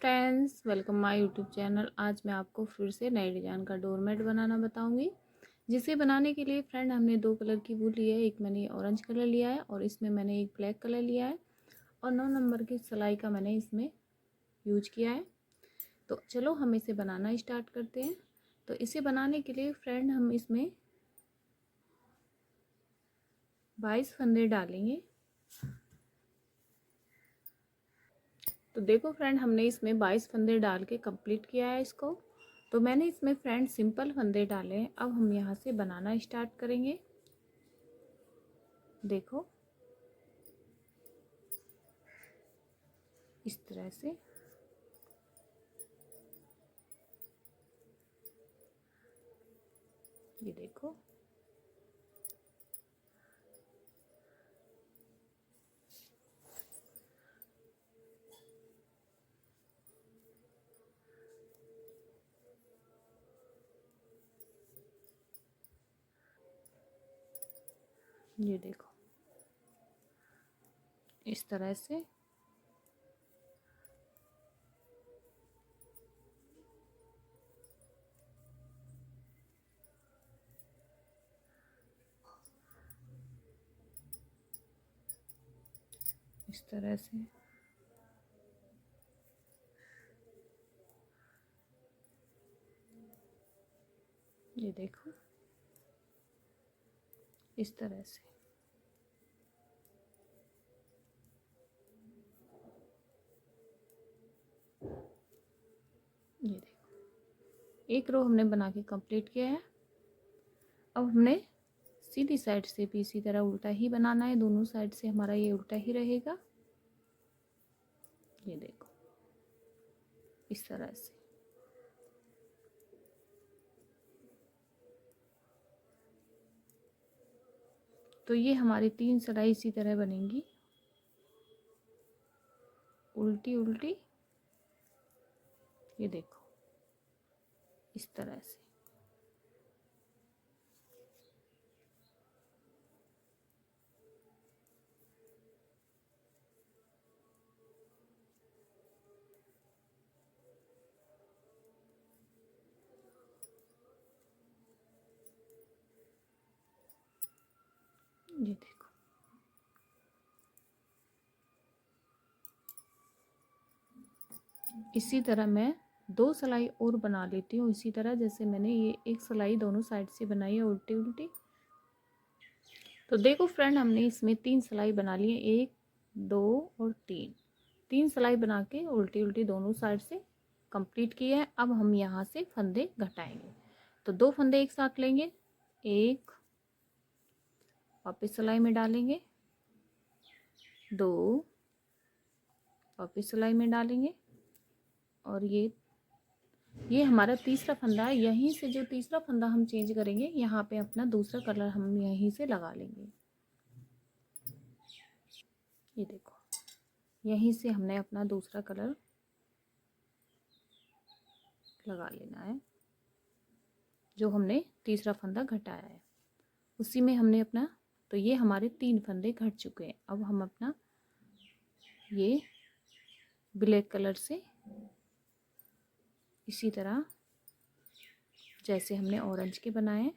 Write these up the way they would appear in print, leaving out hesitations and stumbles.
Friends, welcome my YouTube channel. आज मैं आपको फिर से नए डिज़ाइन का डोरमेट बनाना बताऊंगी। जिसे बनाने के लिए फ्रेंड हमने दो कलर की वूल लिया है। एक मैंने ऑरेंज कलर लिया है और इसमें मैंने एक ब्लैक कलर लिया है और 9 नंबर की सिलाई का मैंने इसमें यूज किया है। तो चलो हम इसे बनाना स्टार्ट करते हैं। तो इसे बनाने के लिए फ्रेंड हम इसमें 22 फंदे डालेंगे। तो देखो फ्रेंड, हमने इसमें 22 फंदे डाल के कंप्लीट किया है इसको। तो मैंने इसमें फ्रेंड सिंपल फंदे डाले हैं। अब हम यहाँ से बनाना स्टार्ट करेंगे। देखो इस तरह से ये देखो ये देखो इस तरह से इस तरह से ये देखो इस तरह से ये देखो एक रो हमने बना के कंप्लीट किया है। अब हमने सीधी साइड से भी इसी तरह उल्टा ही बनाना है। दोनों साइड से हमारा ये उल्टा ही रहेगा। ये देखो इस तरह से तो ये हमारी 3 सिलाई इसी तरह बनेंगी, उल्टी उल्टी। ये देखो इस तरह से ये देखो इसी तरह मैं 2 सिलाई और बना लेती हूँ। इसी तरह जैसे मैंने ये एक सिलाई दोनों साइड से बनाई है उल्टी उल्टी। तो देखो फ्रेंड, हमने इसमें 3 सिलाई बना ली है, 1 2 और 3 सिलाई बना के उल्टी उल्टी दोनों साइड से कंप्लीट किया है। अब हम यहाँ से फंदे घटाएंगे। तो 2 फंदे एक साथ लेंगे, एक वापस सिलाई में डालेंगे, 2 वापस सिलाई में डालेंगे और ये हमारा तीसरा फंदा है। यहीं से जो तीसरा फंदा हम चेंज करेंगे, यहाँ पे अपना दूसरा कलर हम यहीं से लगा लेंगे। ये देखो यहीं से हमने अपना दूसरा कलर लगा लेना है। जो हमने तीसरा फंदा घटाया है उसी में हमने अपना, तो ये हमारे 3 फंदे घट चुके हैं। अब हम अपना ये ब्लैक कलर से इसी तरह जैसे हमने ऑरेंज के बनाए हैं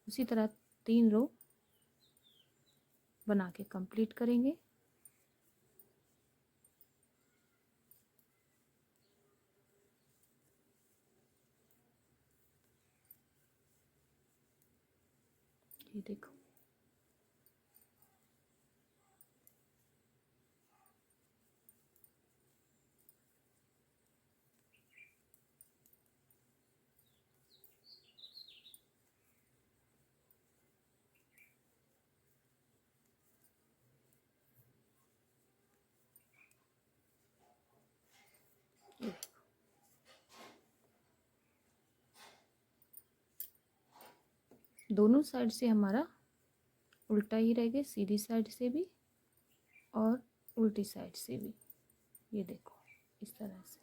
उसी तरह 3 रो बना के कंप्लीट करेंगे। ये देखो दोनों साइड से हमारा उल्टा ही रहेगा, सीधी साइड से भी और उल्टी साइड से भी। ये देखो इस तरह से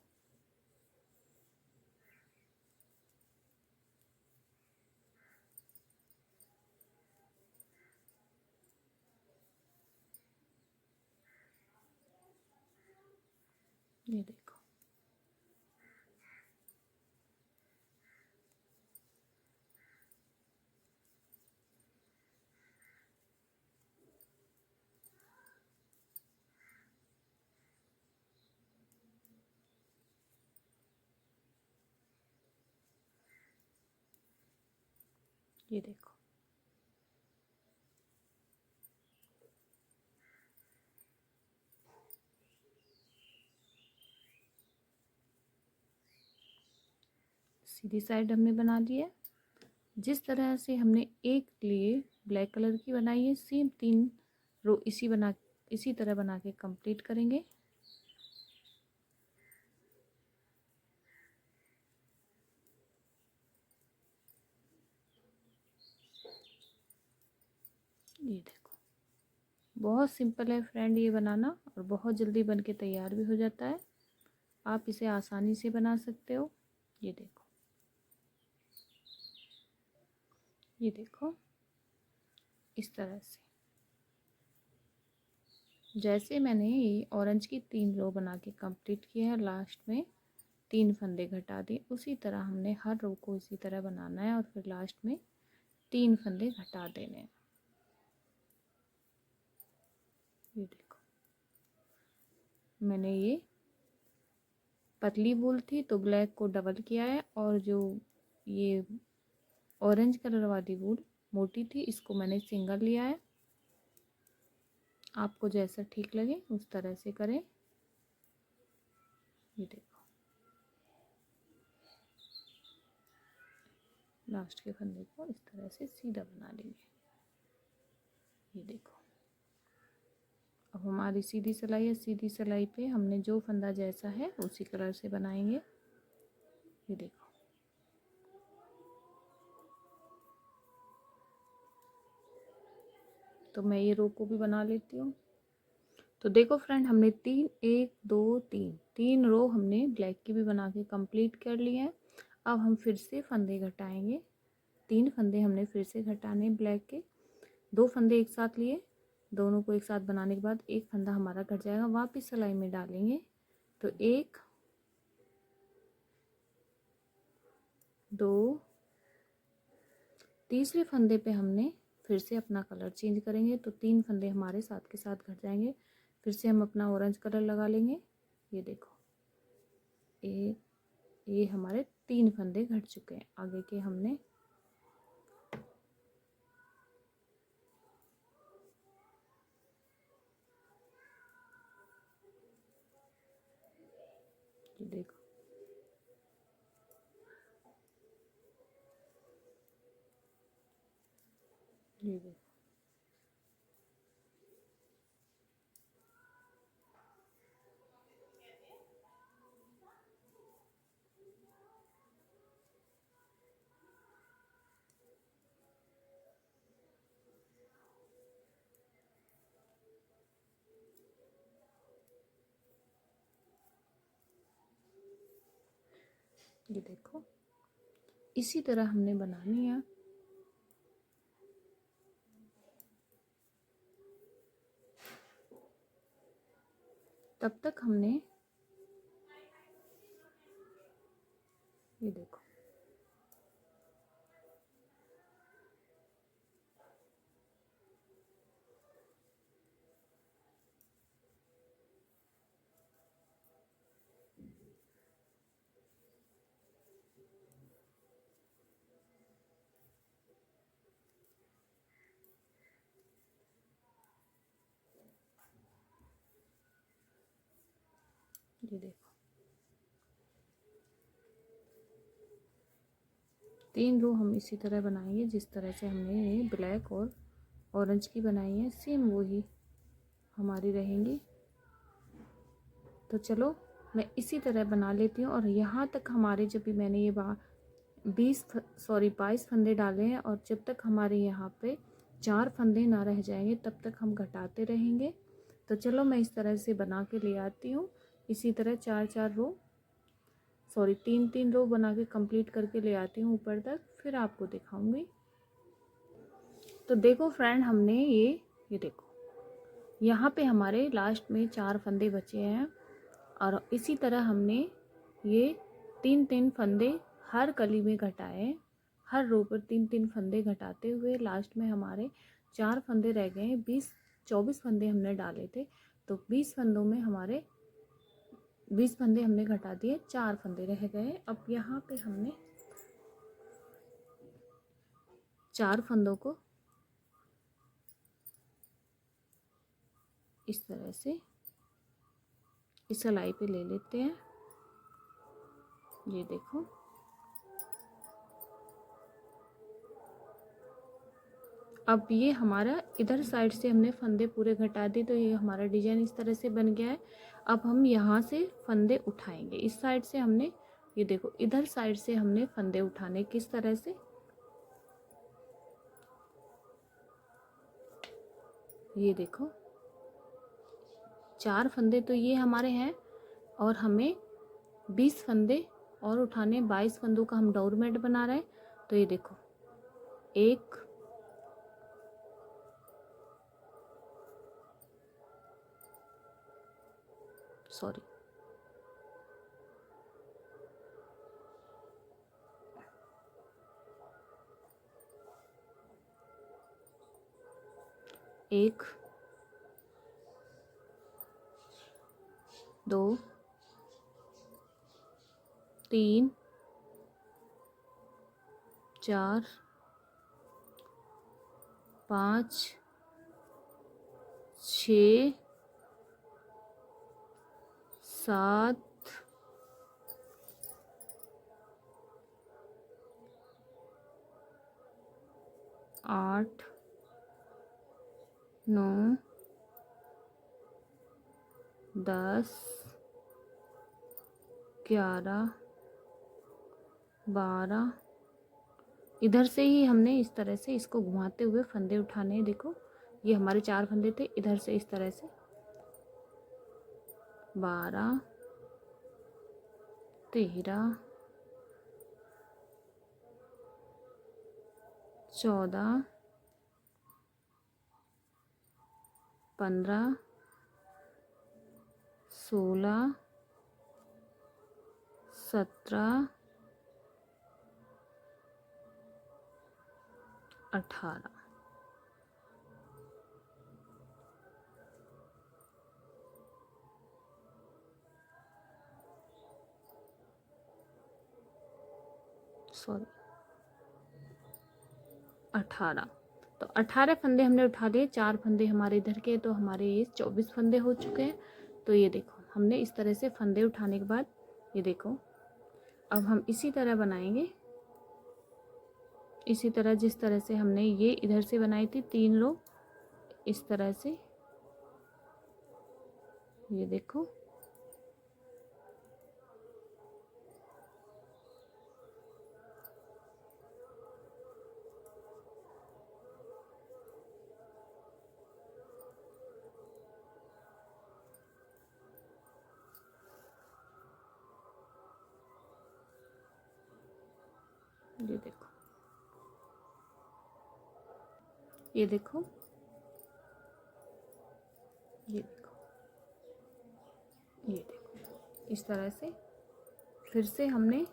ये देखो ये देखो, सीधी साइड हमने बना ली है। जिस तरह से हमने एक लिए ब्लैक कलर की बनाई है, सेम 3 रो इसी तरह बना के कंप्लीट करेंगे। ये देखो, बहुत सिंपल है फ्रेंड ये बनाना, और बहुत जल्दी बन के तैयार भी हो जाता है। आप इसे आसानी से बना सकते हो। ये देखो, ये देखो, इस तरह से जैसे मैंने ये ऑरेंज की 3 रो बना के कंप्लीट किया है, लास्ट में 3 फंदे घटा दिए, उसी तरह हमने हर रो को इसी तरह बनाना है और फिर लास्ट में 3 फंदे घटा देने हैं। ये देखो, मैंने ये पतली वूल थी तो ब्लैक को डबल किया है, और जो ये ऑरेंज कलर वाली वूल मोटी थी इसको मैंने सिंगल लिया है। आपको जैसा ठीक लगे उस तरह से करें। ये देखो, लास्ट के फंदे को इस तरह से सीधा बना लेंगे। ये देखो, अब हमारी सीधी सिलाई है। सीधी सिलाई पे हमने जो फंदा जैसा है उसी कलर से बनाएंगे। ये देखो, तो मैं ये रो को भी बना लेती हूँ। तो देखो फ्रेंड, हमने 1 2 3 रो हमने ब्लैक की भी बना के कंप्लीट कर ली है। अब हम फिर से फंदे घटाएंगे। 3 फंदे हमने फिर से घटाने ब्लैक के। 2 फंदे एक साथ लिए, दोनों को एक साथ बनाने के बाद एक फंदा हमारा घट जाएगा, वापस सिलाई में डालेंगे। तो 1 2, तीसरे फंदे पे हमने फिर से अपना कलर चेंज करेंगे, तो 3 फंदे हमारे साथ के साथ घट जाएंगे। फिर से हम अपना ऑरेंज कलर लगा लेंगे। ये देखो, ये हमारे 3 फंदे घट चुके हैं आगे के हमने। ये देखो, ये देखो, ये देखो, इसी तरह हमने बनानी है। तब तक हमने ये देखो, ये देखो, 3 रो हम इसी तरह बनाएंगे जिस तरह से हमने ये ब्लैक और ऑरेंज की बनाई है, सेम वही हमारी रहेंगी। तो चलो मैं इसी तरह बना लेती हूँ। और यहाँ तक हमारे, जब भी मैंने ये 22 फंदे डाले हैं, और जब तक हमारे यहाँ पे 4 फंदे ना रह जाएंगे तब तक हम घटाते रहेंगे। तो चलो मैं इस तरह से बना के ले आती हूँ। इसी तरह 3 रो बना के कंप्लीट करके ले आती हूँ ऊपर तक, फिर आपको दिखाऊंगी। तो देखो फ्रेंड, हमने ये देखो, यहाँ पे हमारे लास्ट में 4 फंदे बचे हैं, और इसी तरह हमने ये 3 फंदे हर कली में घटाए। हर रो पर 3 फंदे घटाते हुए लास्ट में हमारे 4 फंदे रह गए हैं। 24 फंदे हमने डाले थे, तो 20 फंदों में हमारे 20 फंदे हमने घटा दिए, 4 फंदे रह गए। अब यहाँ पे हमने 4 फंदों को इस तरह से इस सिलाई पे ले लेते हैं। ये देखो, अब ये हमारा इधर साइड से हमने फंदे पूरे घटा दिए, तो ये हमारा डिजाइन इस तरह से बन गया है। अब हम यहाँ से फंदे उठाएंगे, इस साइड से हमने, ये देखो इधर साइड से हमने फंदे उठाने, किस तरह से, ये देखो 4 फंदे तो ये हमारे हैं, और हमें 20 फंदे और उठाने, 22 फंदों का हम डोरमेट बना रहे हैं। तो ये देखो, एक, सॉरी, एक, 2, 3, 4, 5, 6, 7, 8, 9, 10, 11, 12, इधर से ही हमने इस तरह से इसको घुमाते हुए फंदे उठाने हैं। देखो ये हमारे 4 फंदे थे, इधर से इस तरह से 12, 13, 14, 15, 16, 17, 18, सॉरी 18। तो 18 फंदे हमने उठा लिए, 4 फंदे हमारे इधर के, तो हमारे ये 24 फंदे हो चुके हैं। तो ये देखो हमने इस तरह से फंदे उठाने के बाद, ये देखो अब हम इसी तरह बनाएंगे, इसी तरह जिस तरह से हमने ये इधर से बनाई थी 3 रो, इस तरह से, ये देखो ये देखो, ये देखो, ये देखो, ये देखो, इस तरह से फिर से हमने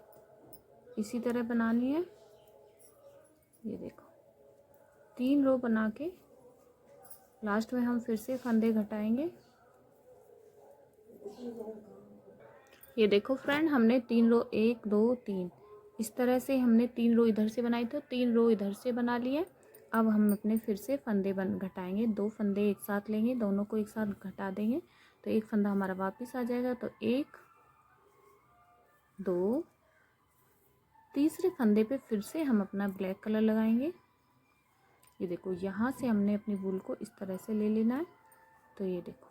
इसी तरह बनानी है। ये देखो 3 रो बना के लास्ट में हम फिर से फंदे घटाएंगे। ये देखो फ्रेंड, हमने 3 रो, 1, 2, 3, इस तरह से हमने 3 रो इधर से बनाई, तो 3 रो इधर से बना लिए। अब हम अपने फिर से फंदे घटाएंगे, 2 फंदे एक साथ लेंगे, दोनों को एक साथ घटा देंगे, तो एक फंदा हमारा वापस आ जाएगा। तो 1, 2, तीसरे फंदे पे फिर से हम अपना ब्लैक कलर लगाएंगे। ये देखो यहाँ से हमने अपनी वूल को इस तरह से ले लेना है। तो ये देखो,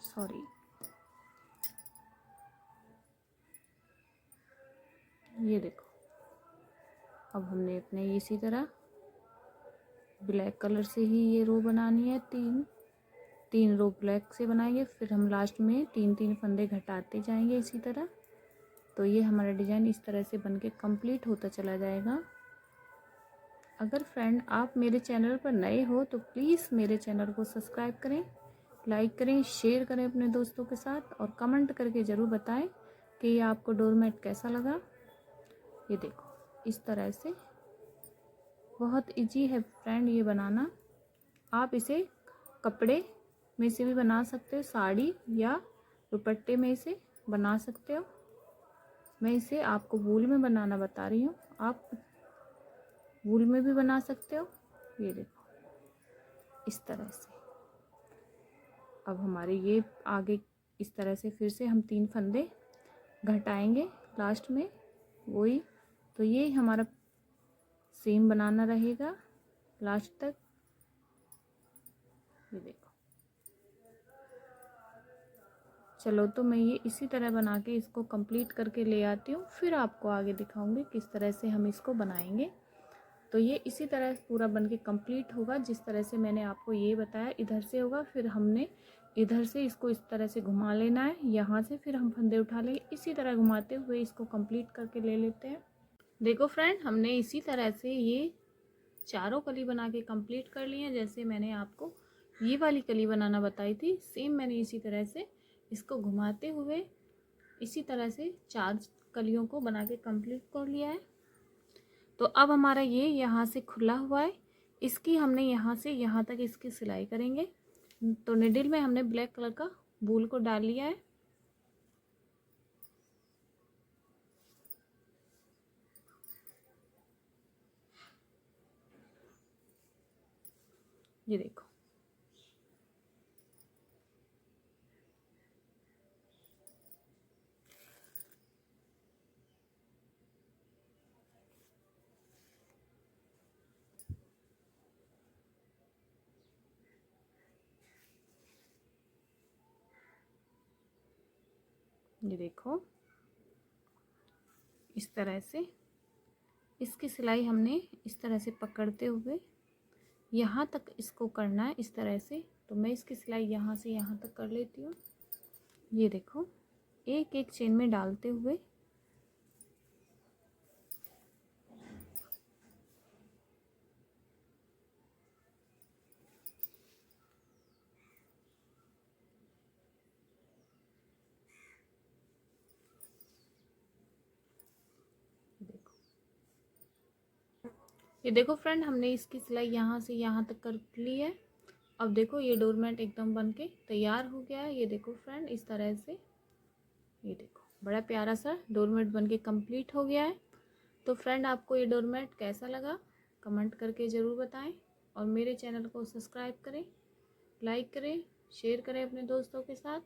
सॉरी, ये देखो अब हमने अपने इसी तरह ब्लैक कलर से ही ये रो बनानी है, 3 रो ब्लैक से बनाएंगे, फिर हम लास्ट में 3 फंदे घटाते जाएंगे इसी तरह। तो ये हमारा डिज़ाइन इस तरह से बनके कंप्लीट होता चला जाएगा। अगर फ्रेंड आप मेरे चैनल पर नए हो तो प्लीज़ मेरे चैनल को सब्सक्राइब करें, लाइक करें, शेयर करें अपने दोस्तों के साथ, और कमेंट करके ज़रूर बताएं कि ये आपको डोरमेट कैसा लगा। ये देखो इस तरह से बहुत इजी है फ्रेंड ये बनाना। आप इसे कपड़े में से भी बना सकते हो, साड़ी या दुपट्टे में से बना सकते हो। मैं इसे आपको वूल में बनाना बता रही हूँ, आप वूल में भी बना सकते हो। ये देखो इस तरह से। अब हमारे ये आगे इस तरह से फिर से हम 3 फंदे घटाएंगे लास्ट में वही। तो ये हमारा सेम बनाना रहेगा लास्ट तक। ये देखो, चलो तो मैं ये इसी तरह बना के इसको कंप्लीट करके ले आती हूँ, फिर आपको आगे दिखाऊंगी किस तरह से हम इसको बनाएंगे। तो ये इसी तरह पूरा बन के कंप्लीट होगा जिस तरह से मैंने आपको ये बताया। इधर से होगा, फिर हमने इधर से इसको इस तरह से घुमा लेना है, यहाँ से फिर हम फंदे उठा लेंगे। इसी तरह घुमाते हुए इसको कंप्लीट करके ले लेते हैं। देखो फ्रेंड, हमने इसी तरह से ये चारों कली बना के कंप्लीट कर लिए हैं। जैसे मैंने आपको ये वाली कली बनाना बताई थी, सेम मैंने इसी तरह से इसको घुमाते हुए इसी तरह से 4 कलियों को बना के कंप्लीट कर लिया है। तो अब हमारा ये यहाँ से खुला हुआ है, इसकी हमने यहाँ से यहाँ तक इसकी सिलाई करेंगे। तो निडल में हमने ब्लैक कलर का वूल को डाल लिया है। ये देखो, ये देखो इस तरह से इसकी सिलाई हमने इस तरह से पकड़ते हुए यहाँ तक इसको करना है इस तरह से। तो मैं इसकी सिलाई यहाँ से यहाँ तक कर लेती हूँ। ये देखो, एक एक चेन में डालते हुए ये देखो फ्रेंड, हमने इसकी सिलाई यहाँ से यहाँ तक कर ली है। अब देखो ये डोरमेट एकदम बन के तैयार हो गया है। ये देखो फ्रेंड, इस तरह से ये देखो बड़ा प्यारा सा डोरमेट बन के कंप्लीट हो गया है। तो फ्रेंड, आपको ये डोरमेट कैसा लगा कमेंट करके ज़रूर बताएं, और मेरे चैनल को सब्सक्राइब करें, लाइक करें, शेयर करें अपने दोस्तों के साथ।